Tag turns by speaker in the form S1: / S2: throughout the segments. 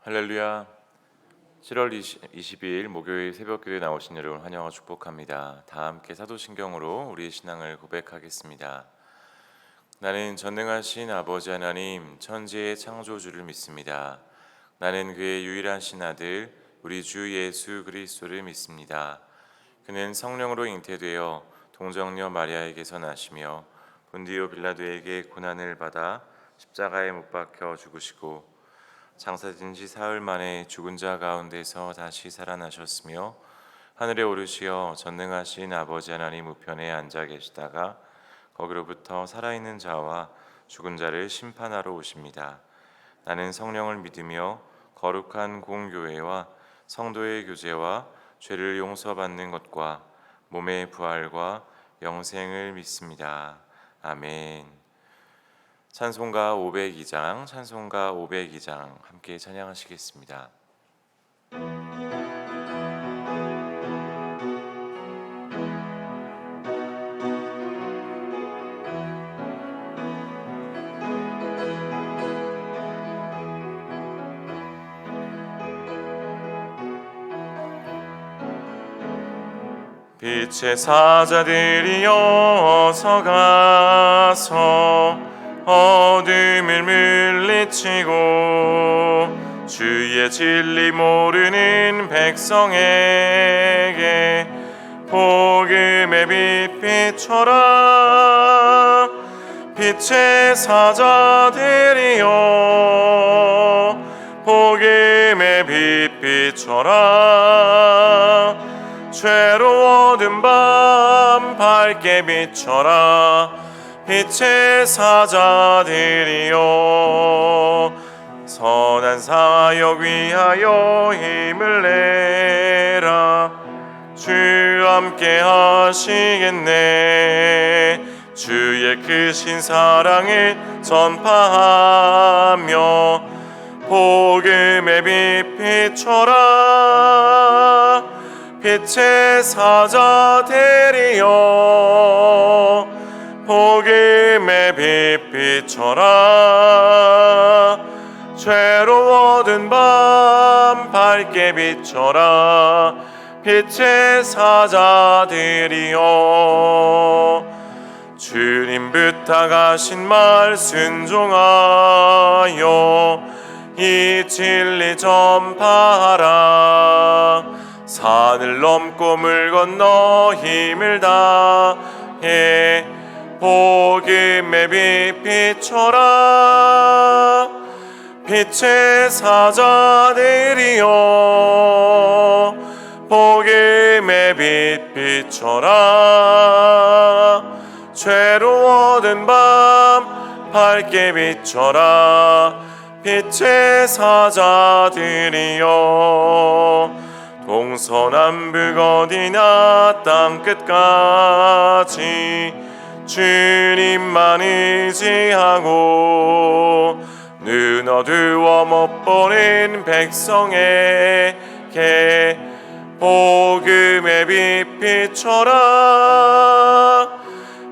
S1: 할렐루야. 7월 22일 목요일 새벽기도에 나오신 여러분 환영하고 축복합니다. 다 함께 사도신경으로 우리의 신앙을 고백하겠습니다. 나는 전능하신 아버지 하나님 천지의 창조주를 믿습니다. 나는 그의 유일하신 아들 우리 주 예수 그리스도를 믿습니다. 그는 성령으로 잉태되어 동정녀 마리아에게서 나시며 본디오 빌라도에게 고난을 받아 십자가에 못 박혀 죽으시고 장사된 지 사흘 만에 죽은 자 가운데서 다시 살아나셨으며 하늘에 오르시어 전능하신 아버지 하나님 우편에 앉아 계시다가 거기로부터 살아있는 자와 죽은 자를 심판하러 오십니다. 나는 성령을 믿으며 거룩한 공교회와 성도의 교제와 죄를 용서받는 것과 몸의 부활과 영생을 믿습니다. 아멘. 찬송가 502장 함께 찬양하시겠습니다. 빛의 사자들이여 어서 가서 어둠을 물리치고 주의 진리 모르는 백성에게 복음의 빛 비춰라. 빛의 사자들이여 복음의 빛 비춰라. 죄로워든 밤 밝게 비춰라. 빛의 사자들이여 선한 사역 위하여 힘을 내라. 주 함께 하시겠네. 주의 크신 사랑을 전파하며 복음의 빛 비춰라. 빛의 사자들이여 복음의 빛 비춰라. 죄로워든 밤 밝게 비춰라. 빛의 사자들이여 주님 부탁하신 말 순종하여 이 진리 전파하라. 산을 넘고 물 건너 힘을 다해 복음의 빛 비춰라. 빛의 사자들이여 복음의 빛 비춰라. 죄로워든 밤 밝게 비춰라. 빛의 사자들이여 동서남북 어디나 땅끝까지 주님만 의지하고 눈 어두워 못 보는 백성에게 복음의 빛 비춰라.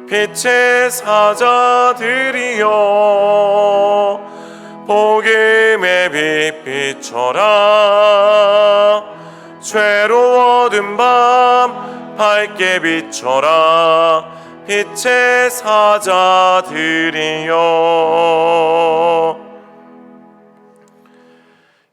S1: 빛의 사자들이여 복음의 빛 비춰라. 죄로워든 밤 밝게 비춰라. 빛의 사자들이여.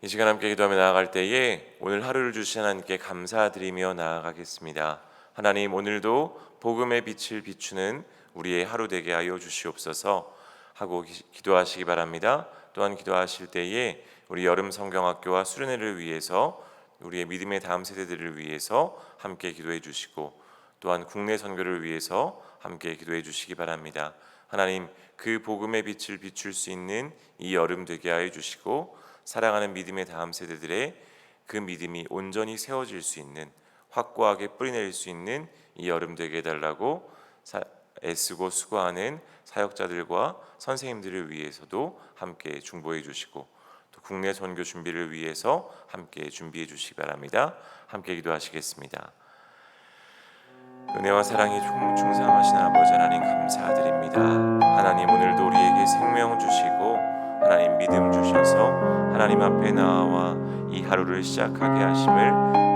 S1: 이 시간 함께 기도하며 나아갈 때에 오늘 하루를 주신 하나님께 감사드리며 나아가겠습니다. 하나님, 오늘도 복음의 빛을 비추는 우리의 하루 되게 하여 주시옵소서 하고 기도하시기 바랍니다. 또한 기도하실 때에 우리 여름 성경학교와 수련회를 위해서 우리의 믿음의 다음 세대들을 위해서 함께 기도해 주시고 또한 국내 선교를 위해서 함께 기도해 주시기 바랍니다. 하나님, 그 복음의 빛을 비출 수 있는 이 여름 되게 하여 주시고 사랑하는 믿음의 다음 세대들의 그 믿음이 온전히 세워질 수 있는, 확고하게 뿌리내릴 수 있는 이 여름 되게 해달라고 애쓰고 수고하는 사역자들과 선생님들을 위해서도 함께 중보해 주시고 또 국내 선교 준비를 위해서 함께 준비해 주시기 바랍니다. 함께 기도하시겠습니다. 은혜와 사랑이 충성하신 아버지 하나님 감사드립니다. 하나님, 오늘도 우리에게 생명 주시고 하나님 믿음 주셔서 하나님 앞에 나와 이 하루를 시작하게 하심을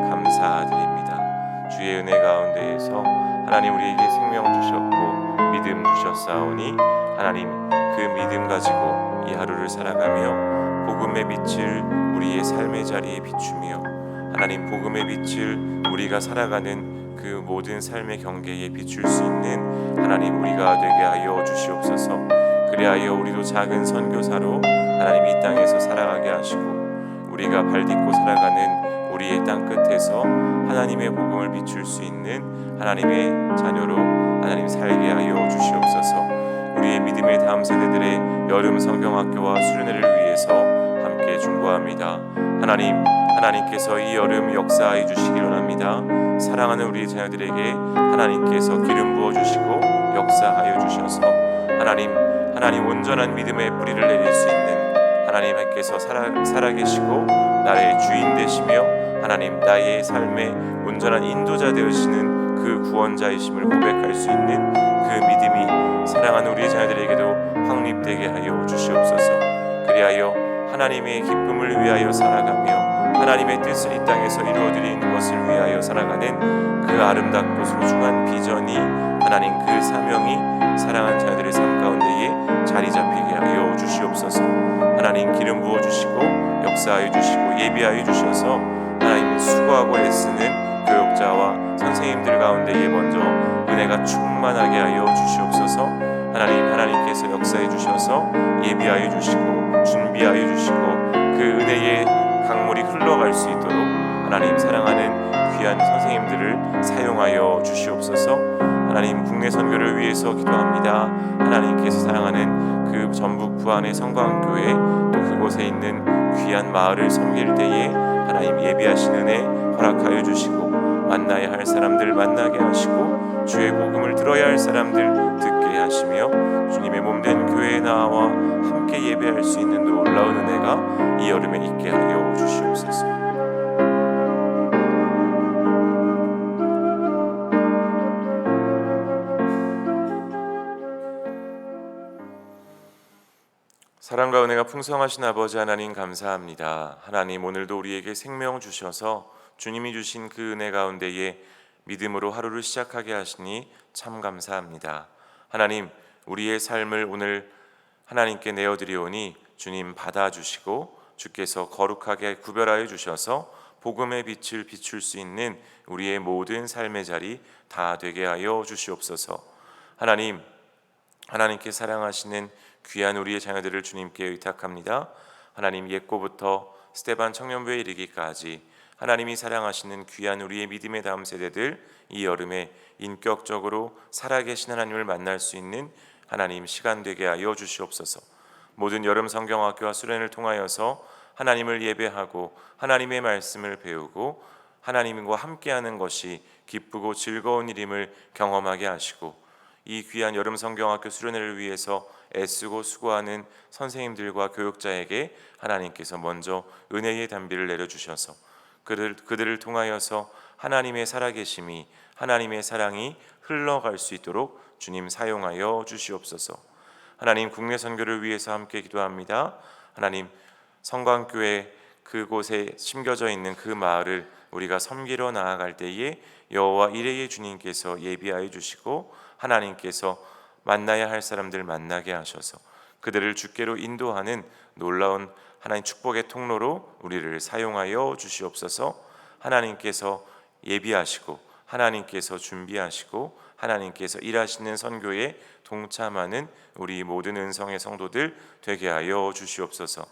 S1: 감사드립니다. 주의 은혜 가운데에서 하나님 우리에게 생명 주셨고 믿음 주셨사오니 하나님 그 믿음 가지고 이 하루를 살아가며 복음의 빛을 우리의 삶의 자리에 비추며 하나님 복음의 빛을 우리가 살아가는 그 모든 삶의 경계에 비출 수 있는 하나님 우리가 되게 하여 주시옵소서. 그리하여 우리도 작은 선교사로 하나님 이 땅에서 살아가게 하시고 우리가 발딛고 살아가는 우리의 땅 끝에서 하나님의 복음을 비출 수 있는 하나님의 자녀로 하나님 살게 하여 주시옵소서. 우리의 믿음의 다음 세대들의 여름 성경학교와 수련회를 위해서 함께 중보합니다. 하나님께서 이 여름 역사해 주시기 원합니다. 사랑하는 우리 자녀들에게 하나님께서 기름 부어 주시고 역사하여 주셔서 하나님 온전한 믿음의 뿌리를 내릴 수 있는 하나님께서 살아계시고 나의 주인 되시며 하나님 나의 삶의 온전한 인도자 되시는 그 구원자이심을 고백할 수 있는 그 믿음이 사랑하는 우리 자녀들에게도 확립되게 하여 주시옵소서. 그리하여 하나님의 기쁨을 위하여 살아가며 하나님의 뜻을 이 땅에서 이루어드리는 것을 위하여 살아가는 그 아름답고 소중한 비전이 하나님 그 사명이 사랑하는 자녀들의 삶 가운데에 자리 잡히게 하여 주시옵소서. 하나님 기름 부어 주시고 역사하여 주시고 예비하여 주셔서 하나님 수고하고 애쓰는 교육자와 선생님들 가운데에 먼저 은혜가 충만하게 하여 주시옵소서. 하나님께서 역사해 주셔서 예비하여 주시고 준비하여 주시고 그 은혜의 강물이 흘러갈 수 있도록 하나님 사랑하는 귀한 선생님들을 사용하여 주시옵소서. 하나님 국내 선교를 위해서 기도합니다. 하나님께서 사랑하는 그 전북 부안의 성광교회 또 그곳에 있는 귀한 마을을 섬길 때에 하나님 예비하신 은혜 허락하여 주시고 만나야 할 사람들 만나게 하시고 주의 복음을 들어야 할 사람들 듣게 하시며 주님의 몸된 교회에 나와 함께 예배할 수 있는 놀라운 은혜가 이 여름에 있게 하여 주시옵소서. 사랑과 은혜가 풍성하신 아버지 하나님 감사합니다. 하나님 오늘도 우리에게 생명 주셔서 주님이 주신 그 은혜 가운데에 믿음으로 하루를 시작하게 하시니 참 감사합니다. 하나님 우리의 삶을 오늘 하나님께 내어드리오니 주님 받아주시고 주께서 거룩하게 구별하여 주셔서 복음의 빛을 비출 수 있는 우리의 모든 삶의 자리 다 되게 하여 주시옵소서. 하나님께 사랑하시는 귀한 우리의 자녀들을 주님께 의탁합니다. 하나님 옛고부터 스데반 청년부에 이르기까지 하나님이 사랑하시는 귀한 우리의 믿음의 다음 세대들 이 여름에 인격적으로 살아계신 하나님을 만날 수 있는 하나님 시간 되게 하여 주시옵소서. 모든 여름 성경학교와 수련을 통하여서 하나님을 예배하고 하나님의 말씀을 배우고 하나님과 함께하는 것이 기쁘고 즐거운 일임을 경험하게 하시고 이 귀한 여름 성경학교 수련회를 위해서 애쓰고 수고하는 선생님들과 교육자에게 하나님께서 먼저 은혜의 단비를 내려주셔서 그들을 통하여서 하나님의 살아계심이 하나님의 사랑이 흘러갈 수 있도록 주님 사용하여 주시옵소서. 하나님 국내 선교를 위해서 함께 기도합니다. 하나님 성광교회 그곳에 심겨져 있는 그 마을을 우리가 섬기러 나아갈 때에 여호와 이레의 주님께서 예비하여 주시고 하나님께서 만나야 할 사람들 만나게 하셔서 그들을 주께로 인도하는 놀라운 하나님 축복의 통로로 우리를 사용하여 주시옵소서. 하나님께서 예비하시고 하나님께서 준비하시고 하나님께서 일하시는 선교에 동참하는 우리 모든 은성의 성도들 되게 하여 주시옵소서.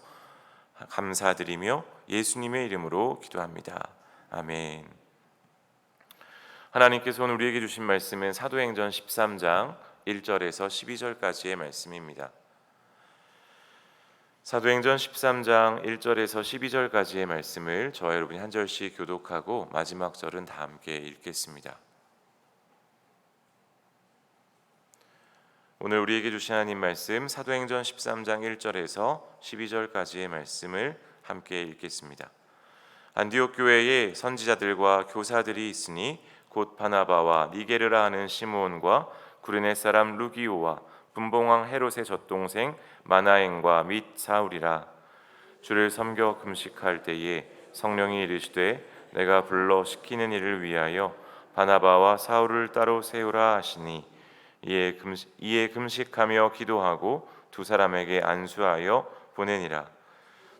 S1: 감사드리며 예수님의 이름으로 기도합니다. 아멘. 하나님께서 오늘 우리에게 주신 말씀은 사도행전 13장 1절에서 12절까지의 말씀입니다. 사도행전 13장 1절에서 12절까지의 말씀을 저와 여러분이 한 절씩 교독하고 마지막 절은 다 함께 읽겠습니다. 오늘 우리에게 주신 하나님 말씀 사도행전 13장 1절에서 12절까지의 말씀을 함께 읽겠습니다. 안디옥 교회에 선지자들과 교사들이 있으니 곧 바나바와 니게르라 하는 시므온과 구르네 사람 루기오와 분봉왕 헤롯의 젖동생 마나엔과 및 사울이라. 주를 섬겨 금식할 때에 성령이 이르시되 내가 불러 시키는 일을 위하여 바나바와 사울을 따로 세우라 하시니 이에 금식하며 기도하고 두 사람에게 안수하여 보내니라.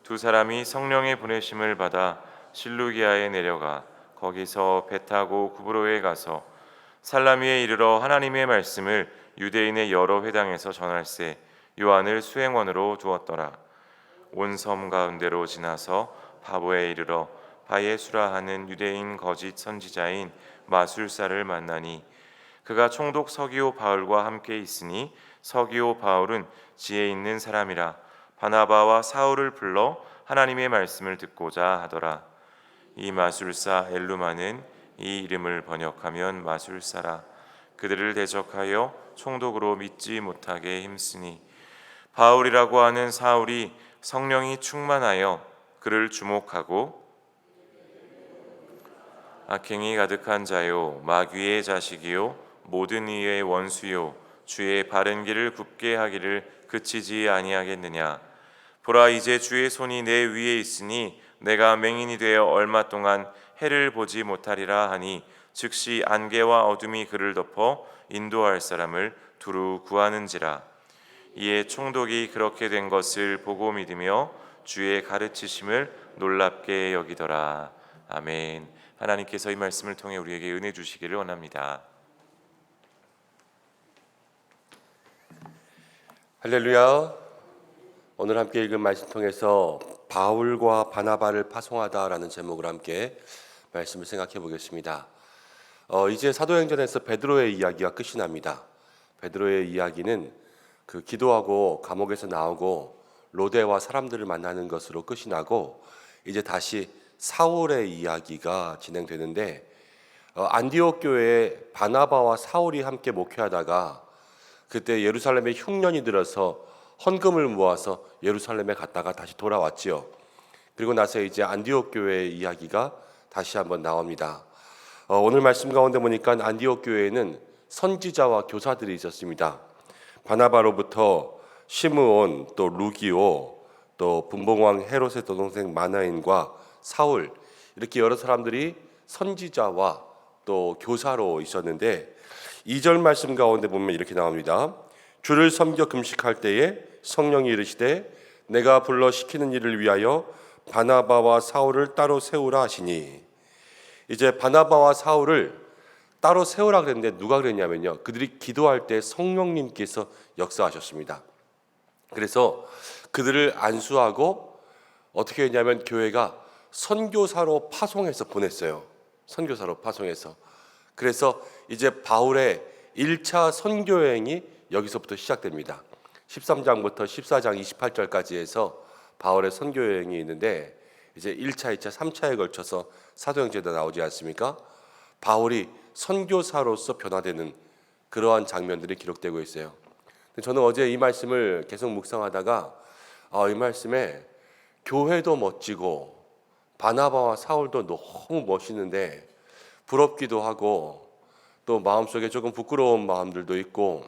S1: 두 사람이 성령의 보내심을 받아 실루기아에 내려가 거기서 배 타고 구브로에 가서 살라미에 이르러 하나님의 말씀을 유대인의 여러 회당에서 전할세 요한을 수행원으로 두었더라. 온 섬 가운데로 지나서 바보에 이르러 바예수라 하는 유대인 거짓 선지자인 마술사를 만나니 그가 총독 서기오 바울과 함께 있으니 서기오 바울은 지혜 있는 사람이라 바나바와 사울을 불러 하나님의 말씀을 듣고자 하더라. 이 마술사 엘루마는 이 이름을 번역하면 마술사라. 그들을 대적하여 총독으로 믿지 못하게 힘쓰니 바울이라고 하는 사울이 성령이 충만하여 그를 주목하고 악행이 가득한 자요 마귀의 자식이요 모든 이의 원수요 주의 바른 길을 굽게 하기를 그치지 아니하겠느냐. 보라 이제 주의 손이 내 위에 있으니 내가 맹인이 되어 얼마 동안 해를 보지 못하리라 하니 즉시 안개와 어둠이 그를 덮어 인도할 사람을 두루 구하는지라. 이에 총독이 그렇게 된 것을 보고 믿으며 주의 가르치심을 놀랍게 여기더라. 아멘. 하나님께서 이 말씀을 통해 우리에게 은혜 주시기를 원합니다.
S2: 할렐루야. 오늘 함께 읽은 말씀 통해서 바울과 바나바를 파송하다라는 제목으로 함께 말씀을 생각해 보겠습니다. 이제 사도행전에서 베드로의 이야기가 끝이 납니다. 베드로의 이야기는 그 기도하고 감옥에서 나오고 로데와 사람들을 만나는 것으로 끝이 나고 이제 다시 사울의 이야기가 진행되는데 안디옥 교회에 바나바와 사울이 함께 목회하다가 그때 예루살렘에 흉년이 들어서 헌금을 모아서 예루살렘에 갔다가 다시 돌아왔지요. 그리고 나서 이제 안디옥 교회의 이야기가 다시 한번 나옵니다. 오늘 말씀 가운데 보니까 안디옥 교회에는 선지자와 교사들이 있었습니다. 바나바로부터 시므온, 또 루기오, 또 분봉왕 헤롯의 동생 마나인과 사울, 이렇게 여러 사람들이 선지자와 또 교사로 있었는데 2절 말씀 가운데 보면 이렇게 나옵니다. 주를 섬겨 금식할 때에 성령이 이르시되 내가 불러 시키는 일을 위하여 바나바와 사울을 따로 세우라 하시니, 이제 바나바와 사울을 따로 세우라 그랬는데 누가 그랬냐면요, 그들이 기도할 때 성령님께서 역사하셨습니다. 그래서 그들을 안수하고 어떻게 했냐면 교회가 선교사로 파송해서 보냈어요. 선교사로 파송해서. 그래서 이제 바울의 1차 선교 여행이 여기서부터 시작됩니다. 13장부터 14장 28절까지 해서 바울의 선교 여행이 있는데 이제 1차, 2차, 3차에 걸쳐서 사도행전에 나오지 않습니까? 바울이 선교사로서 변화되는 그러한 장면들이 기록되고 있어요. 저는 어제 이 말씀을 계속 묵상하다가 이 말씀에 교회도 멋지고 바나바와 사울도 너무 멋있는데 부럽기도 하고 또 마음속에 조금 부끄러운 마음들도 있고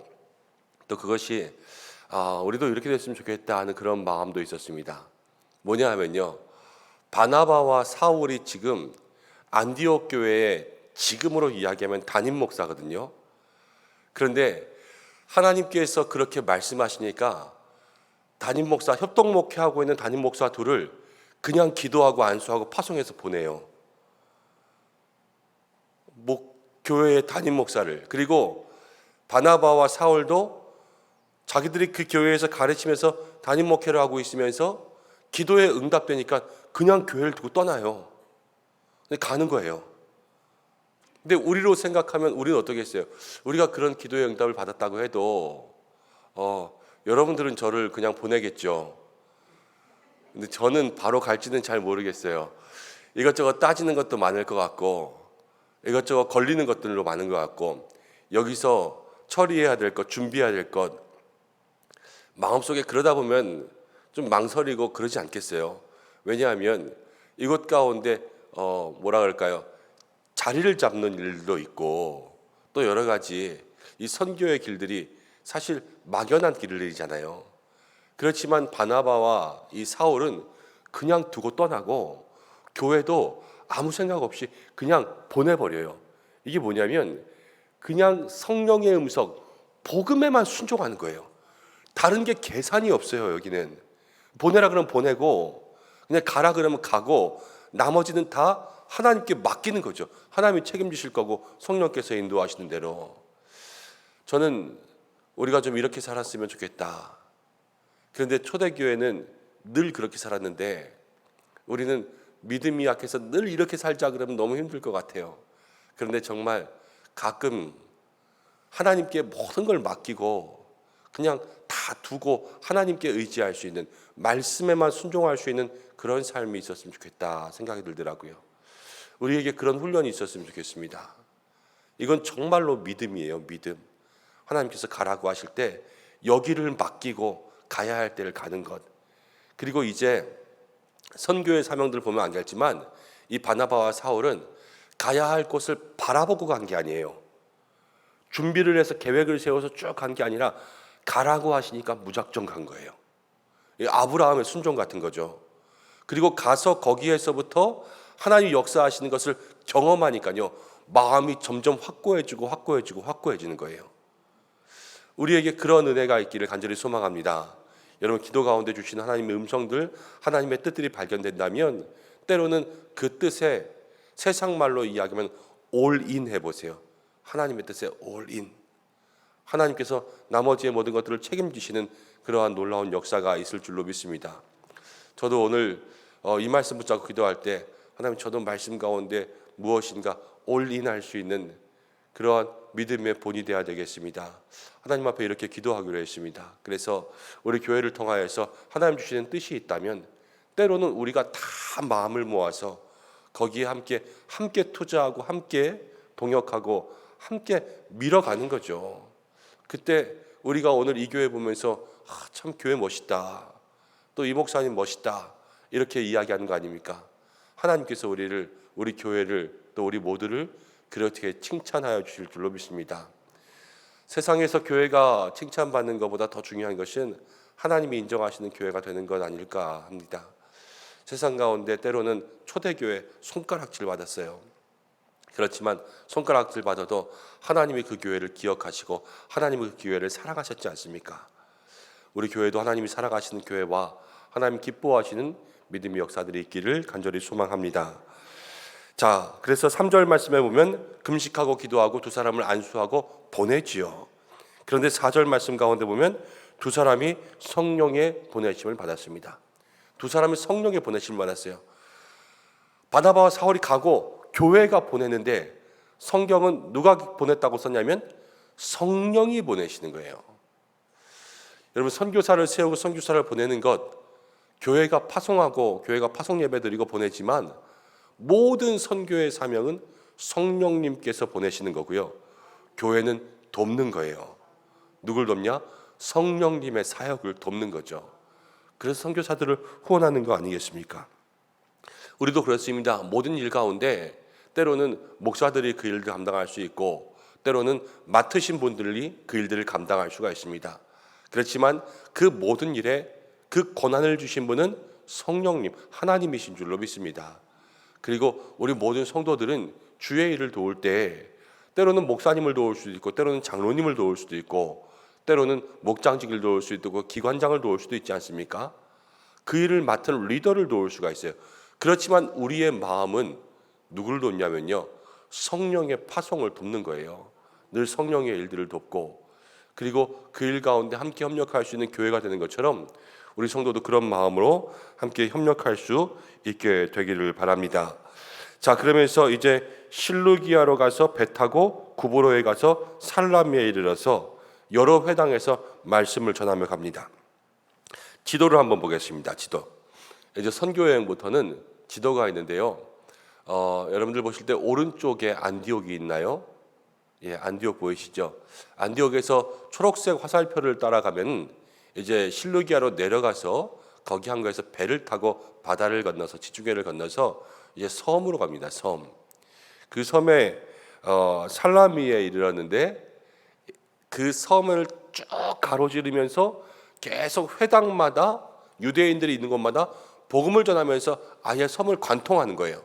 S2: 또 그것이 우리도 이렇게 됐으면 좋겠다 하는 그런 마음도 있었습니다. 뭐냐 하면요, 바나바와 사울이 지금 안디옥 교회의 지금으로 이야기하면 담임 목사거든요. 그런데 하나님께서 그렇게 말씀하시니까 담임 목사, 협동 목회하고 있는 담임 목사 둘을 그냥 기도하고 안수하고 파송해서 보내요. 교회의 담임 목사를. 그리고 바나바와 사울도 자기들이 그 교회에서 가르치면서 담임 목회를 하고 있으면서 기도에 응답되니까 그냥 교회를 두고 떠나요. 가는 거예요. 근데 우리로 생각하면 우리는 어떻겠어요? 우리가 그런 기도의 응답을 받았다고 해도 여러분들은 저를 그냥 보내겠죠. 근데 저는 바로 갈지는 잘 모르겠어요. 이것저것 따지는 것도 많을 것 같고 이것저것 걸리는 것들로 많은 것 같고 여기서 처리해야 될 것, 준비해야 될 것, 마음속에 그러다 보면 좀 망설이고 그러지 않겠어요? 왜냐하면 이것 가운데 뭐라 그럴까요? 자리를 잡는 일도 있고 또 여러 가지 이 선교의 길들이 사실 막연한 길들이잖아요. 그렇지만 바나바와 이 사울은 그냥 두고 떠나고 교회도 아무 생각 없이 그냥 보내버려요. 이게 뭐냐면 그냥 성령의 음성, 복음에만 순종하는 거예요. 다른 게 계산이 없어요. 여기는 보내라 그러면 보내고 그냥 가라 그러면 가고 나머지는 다 하나님께 맡기는 거죠. 하나님이 책임지실 거고 성령께서 인도하시는 대로. 저는 우리가 좀 이렇게 살았으면 좋겠다. 그런데 초대교회는 늘 그렇게 살았는데 우리는 믿음이 약해서 늘 이렇게 살자 그러면 너무 힘들 것 같아요. 그런데 정말 가끔 하나님께 모든 걸 맡기고 그냥 다 두고 하나님께 의지할 수 있는, 말씀에만 순종할 수 있는 그런 삶이 있었으면 좋겠다 생각이 들더라고요. 우리에게 그런 훈련이 있었으면 좋겠습니다. 이건 정말로 믿음이에요. 믿음. 하나님께서 가라고 하실 때 여기를 맡기고 가야 할 때를 가는 것. 그리고 이제 선교의 사명들을 보면 알겠지만 이 바나바와 사울은 가야 할 곳을 바라보고 간 게 아니에요. 준비를 해서 계획을 세워서 쭉 간 게 아니라 가라고 하시니까 무작정 간 거예요. 아브라함의 순종 같은 거죠. 그리고 가서 거기에서부터 하나님 역사하시는 것을 경험하니까요, 마음이 점점 확고해지는 거예요. 우리에게 그런 은혜가 있기를 간절히 소망합니다. 여러분, 기도 가운데 주신 하나님의 음성들, 하나님의 뜻들이 발견된다면 때로는 그 뜻에 세상 말로 이야기하면 올인 해보세요. 하나님의 뜻에 올인. 하나님께서 나머지의 모든 것들을 책임지시는 그러한 놀라운 역사가 있을 줄로 믿습니다. 저도 오늘 이 말씀 붙잡고 기도할 때 하나님, 저도 말씀 가운데 무엇인가 올인할 수 있는 그러한 믿음의 본이 되어야 되겠습니다. 하나님 앞에 이렇게 기도하기로 했습니다. 그래서 우리 교회를 통하여서 하나님 주시는 뜻이 있다면 때로는 우리가 다 마음을 모아서 거기에 함께 투자하고 함께 동역하고 함께 밀어가는 거죠. 그때 우리가 오늘 이 교회 보면서 참 교회 멋있다, 또 이 목사님 멋있다, 이렇게 이야기하는 거 아닙니까? 하나님께서 우리 교회를, 또 우리 모두를 그렇게 칭찬하여 주실 줄로 믿습니다. 세상에서 교회가 칭찬받는 것보다 더 중요한 것은 하나님이 인정하시는 교회가 되는 것 아닐까 합니다. 세상 가운데 때로는 초대교회 손가락질 받았어요. 그렇지만 손가락질 받아도 하나님이 그 교회를 기억하시고 하나님이 그 교회를 사랑하셨지 않습니까? 우리 교회도 하나님이 살아가시는 교회와 하나님 기뻐하시는 믿음의 역사들이 있기를 간절히 소망합니다. 자, 그래서 3절 말씀에 보면 금식하고 기도하고 두 사람을 안수하고 보내지요. 그런데 4절 말씀 가운데 보면 두 사람이 성령의 보내심을 받았습니다. 두 사람이 성령의 보내심을 받았어요. 바나바와 사울이 가고 교회가 보내는데 성경은 누가 보냈다고 썼냐면 성령이 보내시는 거예요. 여러분, 선교사를 세우고 선교사를 보내는 것, 교회가 파송하고 교회가 파송 예배 드리고 보내지만 모든 선교의 사명은 성령님께서 보내시는 거고요. 교회는 돕는 거예요. 누굴 돕냐? 성령님의 사역을 돕는 거죠. 그래서 선교사들을 후원하는 거 아니겠습니까? 우리도 그렇습니다. 모든 일 가운데 때로는 목사들이 그 일을 감당할 수 있고 때로는 맡으신 분들이 그 일들을 감당할 수가 있습니다. 그렇지만 그 모든 일에 그 권한을 주신 분은 성령님, 하나님이신 줄로 믿습니다. 그리고 우리 모든 성도들은 주의 일을 도울 때 때로는 목사님을 도울 수도 있고 때로는 장로님을 도울 수도 있고 때로는 목장직을 도울 수도 있고 기관장을 도울 수도 있지 않습니까? 그 일을 맡은 리더를 도울 수가 있어요. 그렇지만 우리의 마음은 누구를 돕냐면요, 성령의 파송을 돕는 거예요. 늘 성령의 일들을 돕고 그리고 그 일 가운데 함께 협력할 수 있는 교회가 되는 것처럼 우리 성도도 그런 마음으로 함께 협력할 수 있게 되기를 바랍니다. 자, 그러면서 이제 실루기아로 가서 배 타고 구브로에 가서 살라미에 이르러서 여러 회당에서 말씀을 전하며 갑니다. 지도를 한번 보겠습니다. 지도. 이제 선교 여행부터는 지도가 있는데요. 여러분들 보실 때 오른쪽에 안디옥이 있나요? 예, 안디옥 보이시죠? 안디옥에서 초록색 화살표를 따라가면 이제 실루기아로 내려가서 거기 한가에서 배를 타고 바다를 건너서 지중해를 건너서 이제 섬으로 갑니다. 섬. 그 섬에 살라미에 이르렀는데 그 섬을 쭉 가로지르면서 계속 회당마다 유대인들이 있는 곳마다 복음을 전하면서 아예 섬을 관통하는 거예요.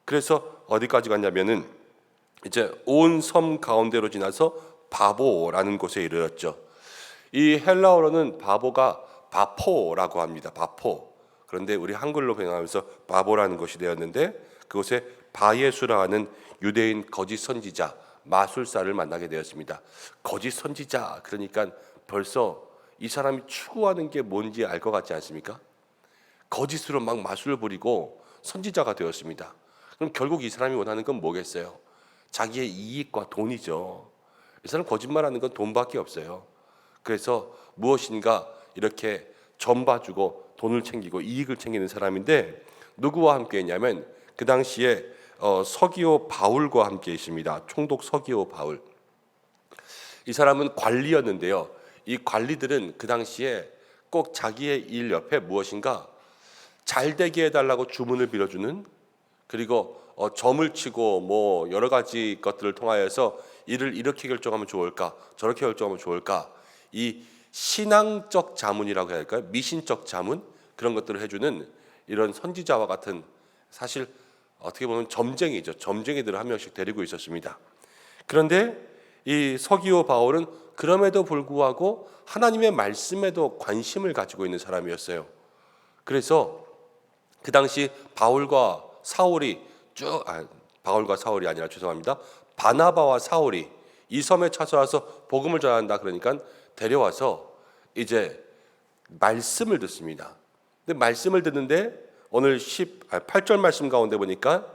S2: 그래서 어디까지 갔냐면은 이제 온 섬 가운데로 지나서 바보라는 곳에 이르렀죠. 이 헬라어로는 바보가 바포라고 합니다. 바포. 그런데 우리 한글로 변형하면서 바보라는 것이 되었는데 그곳에 바예수라는 유대인 거짓 선지자 마술사를 만나게 되었습니다. 거짓 선지자 그러니까 벌써 이 사람이 추구하는 게 뭔지 알 것 같지 않습니까? 거짓으로 막 마술을 부리고 선지자가 되었습니다. 그럼 결국 이 사람이 원하는 건 뭐겠어요? 자기의 이익과 돈이죠. 이 사람 거짓말하는 건 돈밖에 없어요. 그래서 무엇인가 이렇게 점 봐주고 돈을 챙기고 이익을 챙기는 사람인데 누구와 함께 했냐면 그 당시에 서기오 바울과 함께 있습니다. 총독 서기오 바울. 이 사람은 관리였는데요. 이 관리들은 그 당시에 꼭 자기의 일 옆에 무엇인가 잘 되게 해달라고 주문을 빌어주는, 그리고 점을 치고 뭐 여러 가지 것들을 통하여서 일을 이렇게 결정하면 좋을까 저렇게 결정하면 좋을까, 이 신앙적 자문이라고 해야 할까요? 미신적 자문, 그런 것들을 해주는 이런 선지자와 같은, 사실 어떻게 보면 점쟁이죠. 점쟁이들을 한 명씩 데리고 있었습니다. 그런데 이 서기오 바울은 그럼에도 불구하고 하나님의 말씀에도 관심을 가지고 있는 사람이었어요. 그래서 그 당시 바울과 사울이 바울과 사울이 아니라 죄송합니다. 바나바와 사울이 이 섬에 찾아와서 복음을 전한다 그러니까 데려와서 이제 말씀을 듣습니다. 근데 말씀을 듣는데 오늘 8절 말씀 가운데 보니까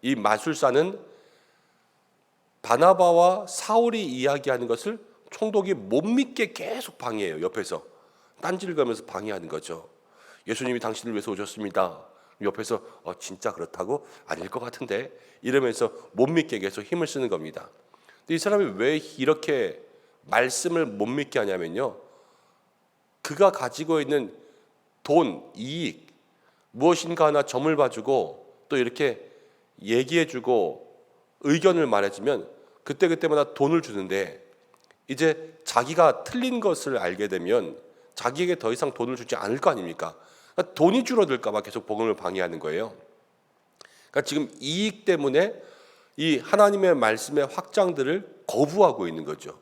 S2: 이 마술사는 바나바와 사울이 이야기하는 것을 총독이 못 믿게 계속 방해해요. 옆에서 딴지를 걸면서 방해하는 거죠. 예수님이 당신을 위해서 오셨습니다. 옆에서 진짜 그렇다고? 아닐 것 같은데 이러면서 못 믿게 계속 힘을 쓰는 겁니다. 근데 이 사람이 왜 이렇게 말씀을 못 믿게 하냐면요, 그가 가지고 있는 돈, 이익, 무엇인가 하나 점을 봐주고 또 이렇게 얘기해주고 의견을 말해주면 그때그때마다 돈을 주는데, 이제 자기가 틀린 것을 알게 되면 자기에게 더 이상 돈을 주지 않을 거 아닙니까? 그러니까 돈이 줄어들까 봐 계속 복음을 방해하는 거예요. 그러니까 지금 이익 때문에 이 하나님의 말씀의 확장들을 거부하고 있는 거죠.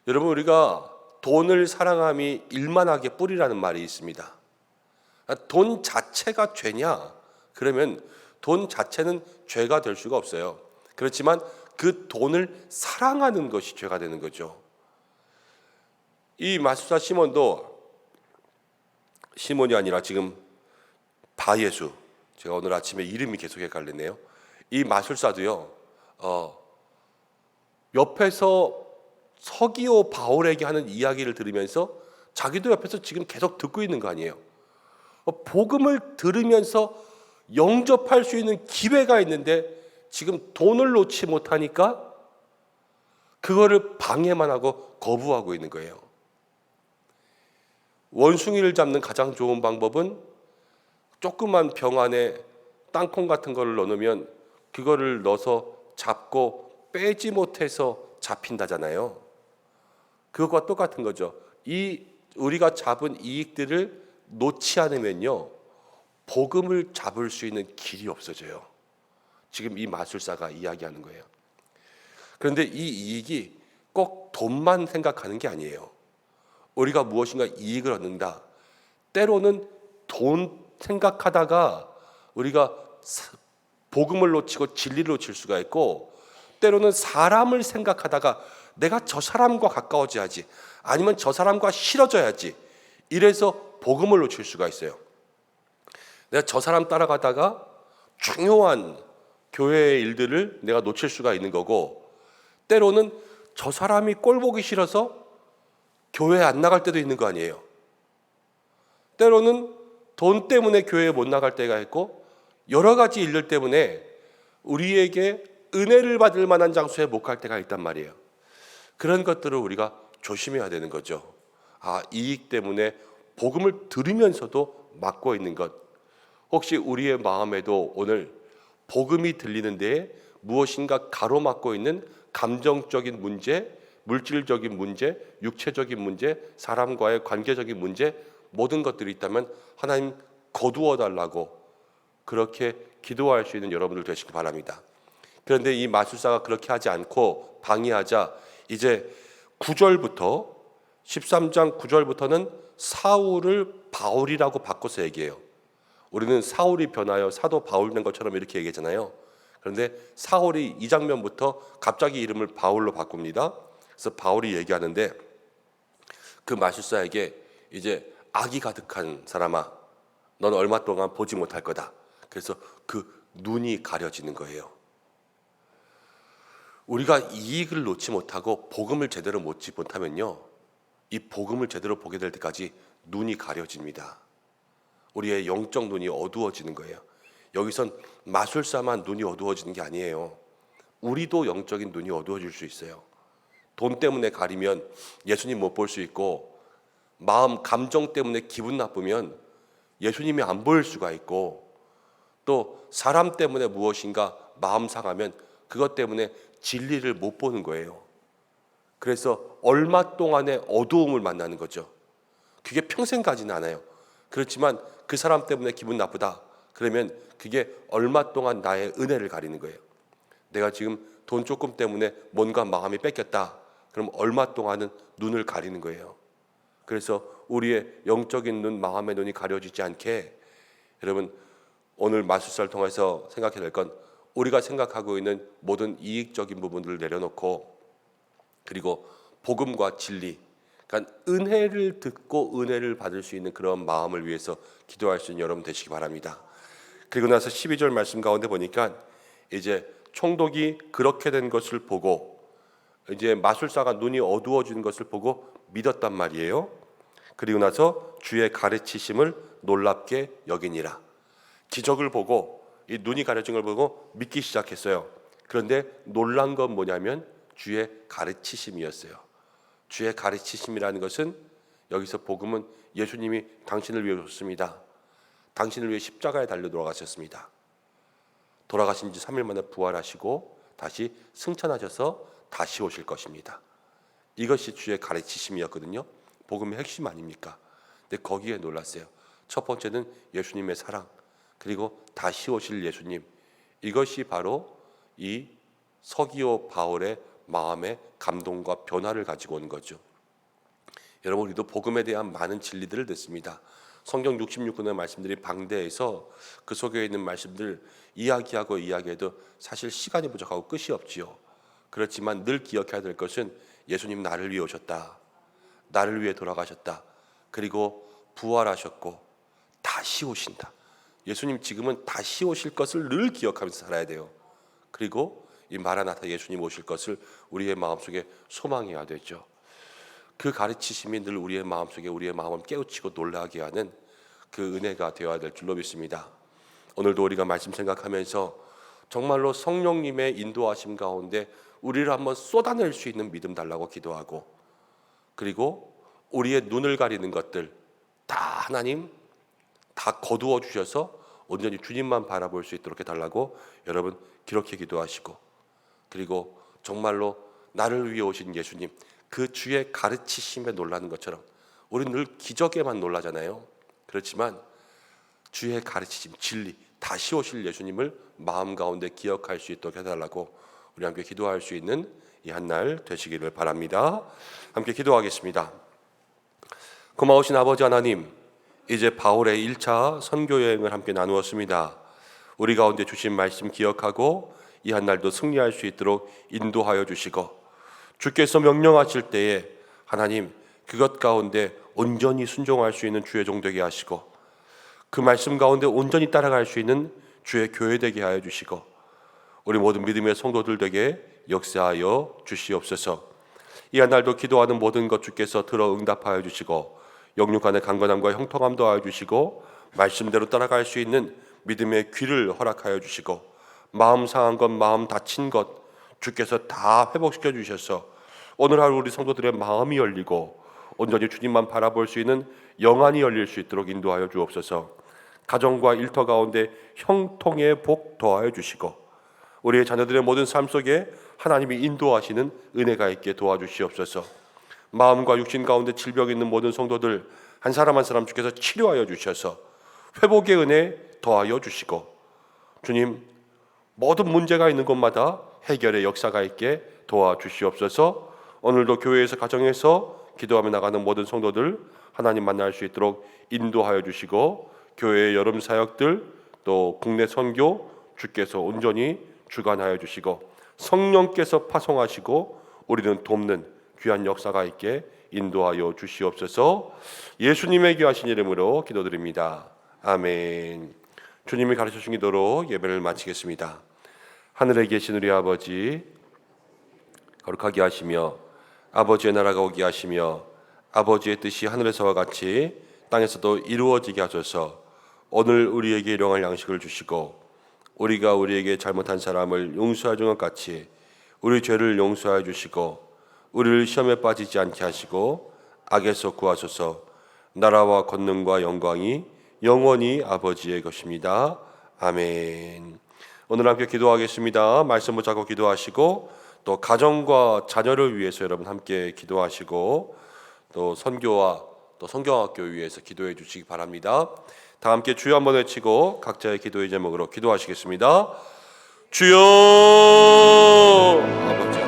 S2: 여러분, 우리가 돈을 사랑함이 일만하게 뿌리라는 말이 있습니다. 그러니까 돈 자체가 죄냐? 그러면 돈 자체는 죄가 될 수가 없어요. 그렇지만 그 돈을 사랑하는 것이 죄가 되는 거죠. 이 마술사 시몬이 아니라 지금 바예수, 제가 오늘 아침에 이름이 계속 헷갈리네요. 이 마술사도요, 옆에서 서기오 바울에게 하는 이야기를 들으면서 자기도 옆에서 지금 계속 듣고 있는 거 아니에요. 복음을 들으면서 영접할 수 있는 기회가 있는데 지금 돈을 놓지 못하니까 그거를 방해만 하고 거부하고 있는 거예요. 원숭이를 잡는 가장 좋은 방법은 조그만 병 안에 땅콩 같은 거를 넣으면 그거를 넣어서 잡고 빼지 못해서 잡힌다잖아요. 그것과 똑같은 거죠. 이 우리가 잡은 이익들을 놓지 않으면요, 복음을 잡을 수 있는 길이 없어져요. 지금 이 마술사가 이야기하는 거예요. 그런데 이 이익이 꼭 돈만 생각하는 게 아니에요. 우리가 무엇인가 이익을 얻는다. 때로는 돈 생각하다가 우리가 복음을 놓치고 진리를 놓칠 수가 있고, 때로는 사람을 생각하다가 내가 저 사람과 가까워져야지, 아니면 저 사람과 싫어져야지, 이래서 복음을 놓칠 수가 있어요. 내가 저 사람 따라가다가 중요한 교회의 일들을 내가 놓칠 수가 있는 거고, 때로는 저 사람이 꼴 보기 싫어서 교회에 안 나갈 때도 있는 거 아니에요. 때로는 돈 때문에 교회에 못 나갈 때가 있고, 여러 가지 일들 때문에 우리에게 은혜를 받을 만한 장소에 못 갈 때가 있단 말이에요. 그런 것들을 우리가 조심해야 되는 거죠. 이익 때문에 복음을 들으면서도 막고 있는 것. 혹시 우리의 마음에도 오늘 복음이 들리는 데에 무엇인가 가로막고 있는 감정적인 문제, 물질적인 문제, 육체적인 문제, 사람과의 관계적인 문제, 모든 것들이 있다면 하나님 거두어 달라고 그렇게 기도할 수 있는 여러분들 되시기 바랍니다. 그런데 이 마술사가 그렇게 하지 않고 방해하자 이제 9절부터 13장 9절부터는 사울을 바울이라고 바꿔서 얘기해요. 우리는 사울이 변하여 사도 바울 된 것처럼 이렇게 얘기하잖아요. 그런데 사울이 이 장면부터 갑자기 이름을 바울로 바꿉니다. 그래서 바울이 얘기하는데 그 마술사에게 이제 악이 가득한 사람아, 넌 얼마 동안 보지 못할 거다. 그래서 그 눈이 가려지는 거예요. 우리가 이익을 놓지 못하고 복음을 제대로 놓지 못하면요, 이 복음을 제대로 보게 될 때까지 눈이 가려집니다. 우리의 영적 눈이 어두워지는 거예요. 여기선 마술사만 눈이 어두워지는 게 아니에요. 우리도 영적인 눈이 어두워질 수 있어요. 돈 때문에 가리면 예수님 못 볼 수 있고, 마음 감정 때문에 기분 나쁘면 예수님이 안 보일 수가 있고, 또 사람 때문에 무엇인가 마음 상하면 그것 때문에 진리를 못 보는 거예요. 그래서 얼마 동안의 어두움을 만나는 거죠. 그게 평생 가지는 않아요. 그렇지만 그 사람 때문에 기분 나쁘다 그러면 그게 얼마 동안 나의 은혜를 가리는 거예요. 내가 지금 돈 조금 때문에 뭔가 마음이 뺏겼다 그럼 얼마 동안은 눈을 가리는 거예요. 그래서 우리의 영적인 눈, 마음의 눈이 가려지지 않게, 여러분 오늘 마술사를 통해서 생각해야 될 건 우리가 생각하고 있는 모든 이익적인 부분들을 내려놓고, 그리고 복음과 진리, 그러니까 은혜를 듣고 은혜를 받을 수 있는 그런 마음을 위해서 기도할 수 있는 여러분 되시기 바랍니다. 그리고 나서 12절 말씀 가운데 보니까 이제 총독이 그렇게 된 것을 보고, 이제 마술사가 눈이 어두워지는 것을 보고 믿었단 말이에요. 그리고 나서 주의 가르치심을 놀랍게 여기니라. 기적을 보고 이 눈이 가려진 걸 보고 믿기 시작했어요. 그런데 놀란 건 뭐냐면 주의 가르치심이었어요. 주의 가르치심이라는 것은, 여기서 복음은 예수님이 당신을 위해 오셨습니다. 당신을 위해 십자가에 달려 돌아가셨습니다. 돌아가신 지 3일 만에 부활하시고 다시 승천하셔서 다시 오실 것입니다. 이것이 주의 가르치심이었거든요. 복음의 핵심 아닙니까? 근데 거기에 놀랐어요. 첫 번째는 예수님의 사랑, 그리고 다시 오실 예수님. 이것이 바로 이 서기오 바울의 마음의 감동과 변화를 가지고 오는 거죠. 여러분, 우리도 복음에 대한 많은 진리들을 듣습니다. 성경 66권의 말씀들이 방대해서 그 속에 있는 말씀들 이야기하고 이야기해도 사실 시간이 부족하고 끝이 없지요. 그렇지만 늘 기억해야 될 것은 예수님 나를 위해 오셨다. 나를 위해 돌아가셨다. 그리고 부활하셨고 다시 오신다. 예수님 지금은 다시 오실 것을 늘 기억하면서 살아야 돼요. 그리고 이 마라나타 예수님 오실 것을 우리의 마음속에 소망해야 되죠. 그 가르치심이 늘 우리의 마음속에 우리의 마음을 깨우치고 놀라게 하는 그 은혜가 되어야 될 줄로 믿습니다. 오늘도 우리가 말씀 생각하면서 정말로 성령님의 인도하심 가운데 우리를 한번 쏟아낼 수 있는 믿음 달라고 기도하고, 그리고 우리의 눈을 가리는 것들 다 하나님 다 거두어 주셔서 온전히 주님만 바라볼 수 있도록 해달라고 여러분 그렇게 기도하시고, 그리고 정말로 나를 위해 오신 예수님 그 주의 가르치심에 놀라는 것처럼, 우리는 늘 기적에만 놀라잖아요. 그렇지만 주의 가르치심, 진리, 다시 오실 예수님을 마음 가운데 기억할 수 있도록 해달라고 우리 함께 기도할 수 있는 이 한날 되시기를 바랍니다. 함께 기도하겠습니다. 고마우신 아버지 하나님, 이제 바울의 1차 선교 여행을 함께 나누었습니다. 우리 가운데 주신 말씀 기억하고 이 한날도 승리할 수 있도록 인도하여 주시고, 주께서 명령하실 때에 하나님 그것 가운데 온전히 순종할 수 있는 주의 종 되게 하시고, 그 말씀 가운데 온전히 따라갈 수 있는 주의 교회 되게 하여 주시고, 우리 모든 믿음의 성도들 되게 역사하여 주시옵소서. 이 한날도 기도하는 모든 것 주께서 들어 응답하여 주시고, 영육간의 강건함과 형통함 더하여 주시고, 말씀대로 따라갈 수 있는 믿음의 귀를 허락하여 주시고, 마음 상한 것, 마음 다친 것 주께서 다 회복시켜 주셔서 오늘 하루 우리 성도들의 마음이 열리고 온전히 주님만 바라볼 수 있는 영안이 열릴 수 있도록 인도하여 주옵소서. 가정과 일터 가운데 형통의 복 더하여 주시고, 우리의 자녀들의 모든 삶 속에 하나님이 인도하시는 은혜가 있게 도와주시옵소서. 마음과 육신 가운데 질병이 있는 모든 성도들 한 사람 한 사람 주께서 치료하여 주셔서 회복의 은혜 더하여 주시고, 주님 모든 문제가 있는 곳마다 해결의 역사가 있게 도와주시옵소서. 오늘도 교회에서 가정에서 기도하며 나가는 모든 성도들 하나님 만날 수 있도록 인도하여 주시고, 교회의 여름 사역들 또 국내 선교 주께서 온전히 주관하여 주시고, 성령께서 파송하시고 우리는 돕는 귀한 역사가 있게 인도하여 주시옵소서. 예수님의 귀하신 이름으로 기도드립니다. 아멘. 주님이 가르쳐 주신 기도로 예배를 마치겠습니다. 하늘에 계신 우리 아버지, 거룩하게 하시며 아버지의 나라가 오게 하시며 아버지의 뜻이 하늘에서와 같이 땅에서도 이루어지게 하소서. 오늘 우리에게 일용할 양식을 주시고 우리가 우리에게 잘못한 사람을 용서하여 준 것 같이 우리 죄를 용서하여 주시고 우리를 시험에 빠지지 않게 하시고 악에서 구하소서. 나라와 권능과 영광이 영원히 아버지의 것입니다. 아멘. 오늘 함께 기도하겠습니다. 말씀 붙잡고 기도하시고 또 가정과 자녀를 위해서 여러분 함께 기도하시고 또 선교와 또 성경학교 위해서 기도해 주시기 바랍니다. 다 함께 주여 한번 외치고 각자의 기도의 제목으로 기도하시겠습니다. 주여. 아버지